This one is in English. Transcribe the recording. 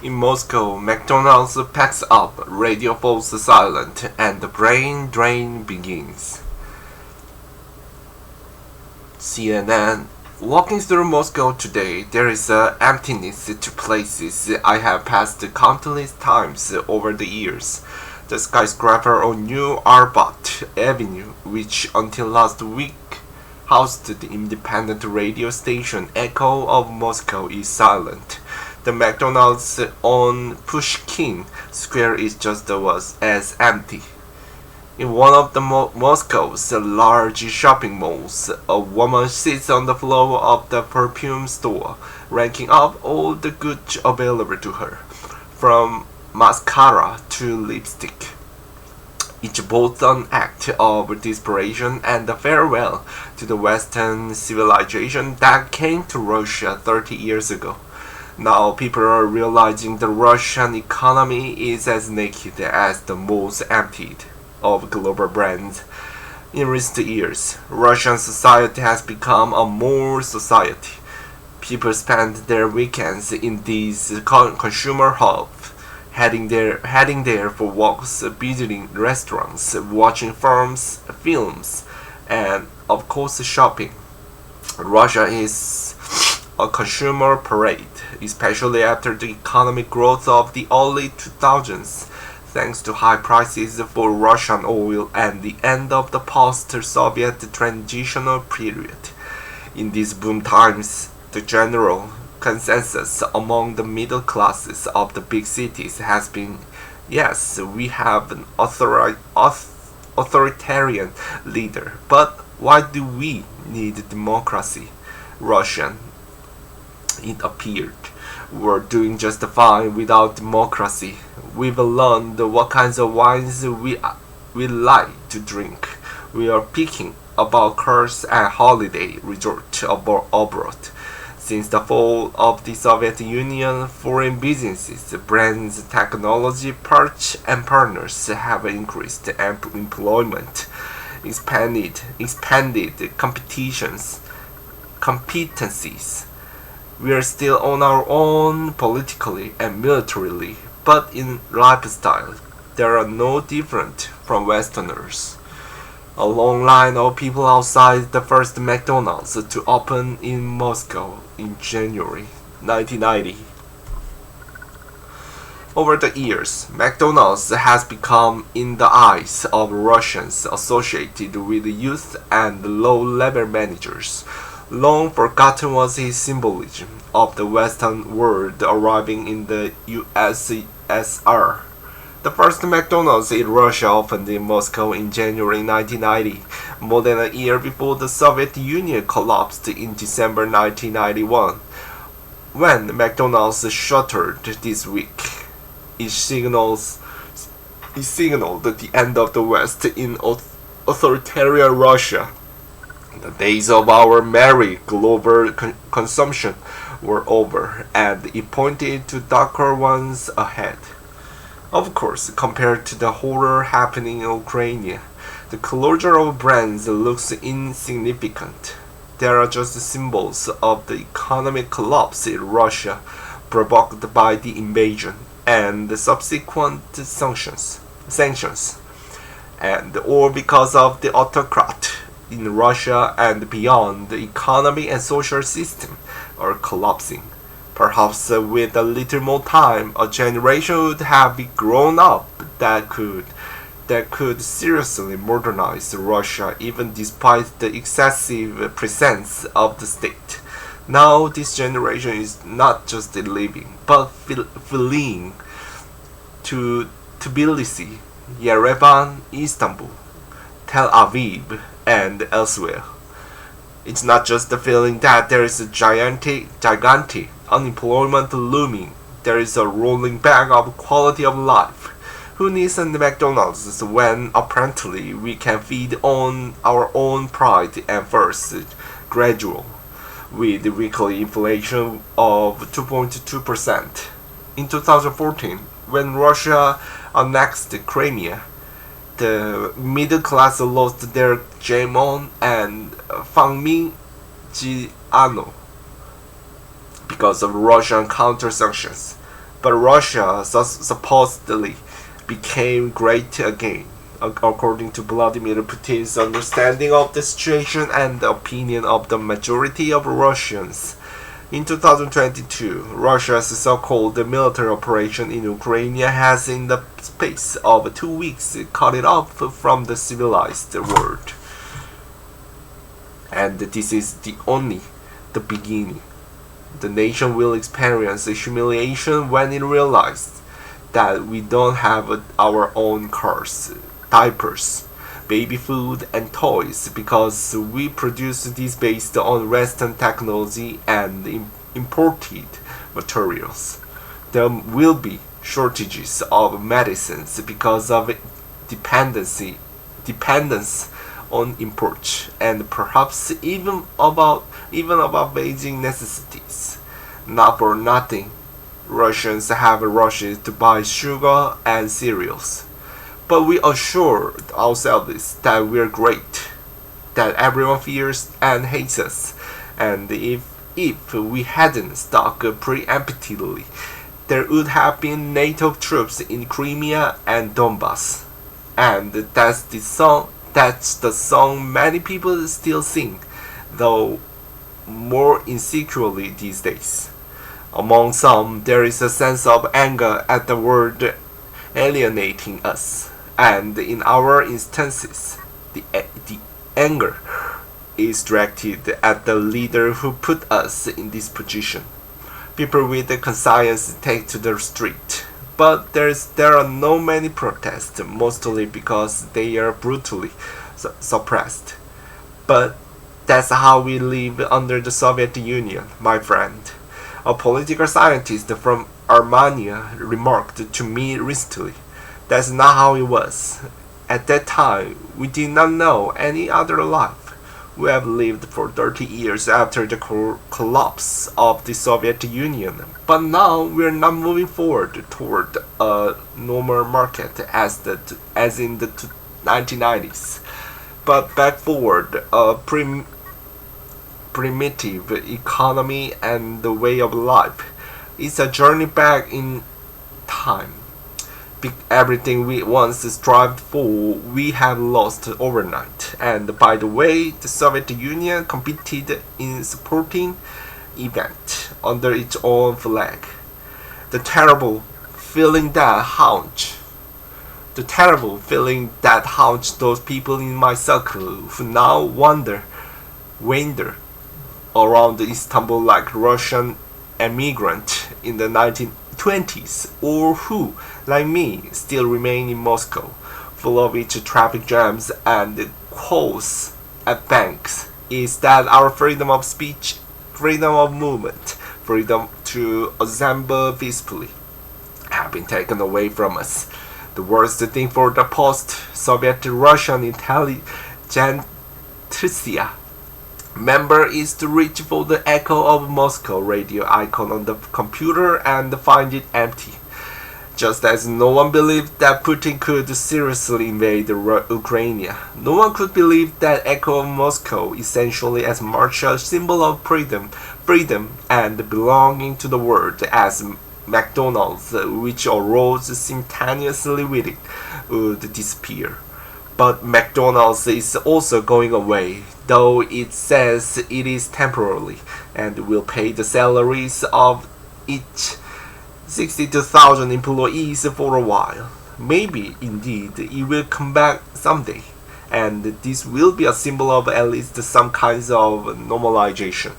In Moscow, McDonald's packs up, radio falls silent, and the brain drain begins. CNN. Walking through Moscow today, there is an emptiness to places I have passed countless times over the years. The skyscraper on New Arbat Avenue, which until last week housed the independent radio station Echo of Moscow, is silent. The McDonald's on Pushkin Square is just as empty. In one of the Moscow's large shopping malls, a woman sits on the floor of the perfume store, ranking up all the goods available to her, from mascara to lipstick. It's both an act of desperation and a farewell to the Western civilization that came to Russia 30 years ago. Now people are realizing the Russian economy is as naked as the most emptied of global brands. In recent years, Russian society has become a mall society. People spend their weekends in these consumer hubs, heading there for walks, visiting restaurants, watching films, and of course shopping. Russia is a consumer parade, especially after the economic growth of the early 2000s, thanks to high prices for Russian oil and the end of the post-Soviet transitional period. In these boom times, the general consensus among the middle classes of the big cities has been, yes, we have an authoritarian leader, but why do we need democracy? Russian, it appeared, were doing just fine without democracy. We've learned what kinds of wines we like to drink. We are picking about cars and holiday resorts abroad. Since the fall of the Soviet Union, foreign businesses, brands, technology, parts, and partners have increased employment, expanded competencies. We are still on our own politically and militarily, but in lifestyle, they are no different from Westerners. A long line of people outside the first McDonald's to open in Moscow in January 1990. Over the years, McDonald's has become, in the eyes of Russians, associated with youth and low-level managers. Long forgotten was his symbolism of the Western world arriving in the USSR. The first McDonald's in Russia opened in Moscow in January 1990, more than a year before the Soviet Union collapsed in December 1991. When McDonald's shuttered this week, it signaled the end of the West in authoritarian Russia. The days of our merry global consumption were over, and it pointed to darker ones ahead. Of course, compared to the horror happening in Ukraine, the closure of brands looks insignificant. They are just symbols of the economic collapse in Russia provoked by the invasion and the subsequent sanctions, and or because of the autocrat in Russia and beyond. The economy and social system are collapsing. Perhaps with a little more time, a generation would have grown up that could seriously modernize Russia, even despite the excessive presence of the state. Now this generation is not just living, but fleeing to Tbilisi, Yerevan, Istanbul, Tel Aviv, and elsewhere. It's not just the feeling that there is a gigantic unemployment looming. There is a rolling back of quality of life. Who needs a McDonald's when apparently we can feed on our own pride and thirst gradual, with weekly inflation of 2.2%. In 2014, when Russia annexed Crimea, the middle class lost their Jamon and Fangminjiano because of Russian counter-sanctions. but Russia supposedly became great again, according to Vladimir Putin's understanding of the situation and the opinion of the majority of Russians. In 2022, Russia's so-called military operation in Ukraine has, in the space of 2 weeks, cut it off from the civilized world. And this is only the beginning. The nation will experience humiliation when it realizes that we don't have our own cars, diapers, baby food, and toys because we produce these based on Western technology and imported materials. There will be shortages of medicines because of dependence on import, and perhaps even about basic necessities. Not for nothing, Russians have rushes to buy sugar and cereals. But we assure ourselves that we're great, that everyone fears and hates us, and if we hadn't stuck preemptively, there would have been NATO troops in Crimea and Donbass. And that's the song many people still sing, though more insecurely these days. Among some, there is a sense of anger at the world alienating us, and in our instances, the anger is directed at the leader who put us in this position. People with the conscience take to the street, but there are no many protests, mostly because they are brutally suppressed. But that's how we live under the Soviet Union, my friend. A political scientist from Armenia remarked to me recently, that's not how it was. At that time, we did not know any other life. We have lived for 30 years after the collapse of the Soviet Union, but now we are not moving forward toward a normal market as in the 1990s, but back forward a primitive economy and the way of life. It's a journey back in time. Everything we once strived for, we have lost overnight. And by the way, the Soviet Union competed in sporting event under its own flag. The terrible feeling that haunts those people in my circle who now wander around Istanbul like Russian emigrant in the 1920s, or who, like me, still remain in Moscow, full of its traffic jams and calls at banks, is that our freedom of speech, freedom of movement, freedom to assemble peacefully have been taken away from us. The worst thing for the post-Soviet Russian intelligentsia member is to reach for the echo of Moscow radio icon on the computer and find it empty. Just as no one believed that Putin could seriously invade Ukraine, no one could believe that echo of Moscow, essentially as much a symbol of freedom and belonging to the world as McDonald's, which arose simultaneously with it, would disappear. But McDonald's is also going away, though it says it is temporarily, and will pay the salaries of each 62,000 employees for a while. Maybe, indeed, it will come back someday, and this will be a symbol of at least some kinds of normalization.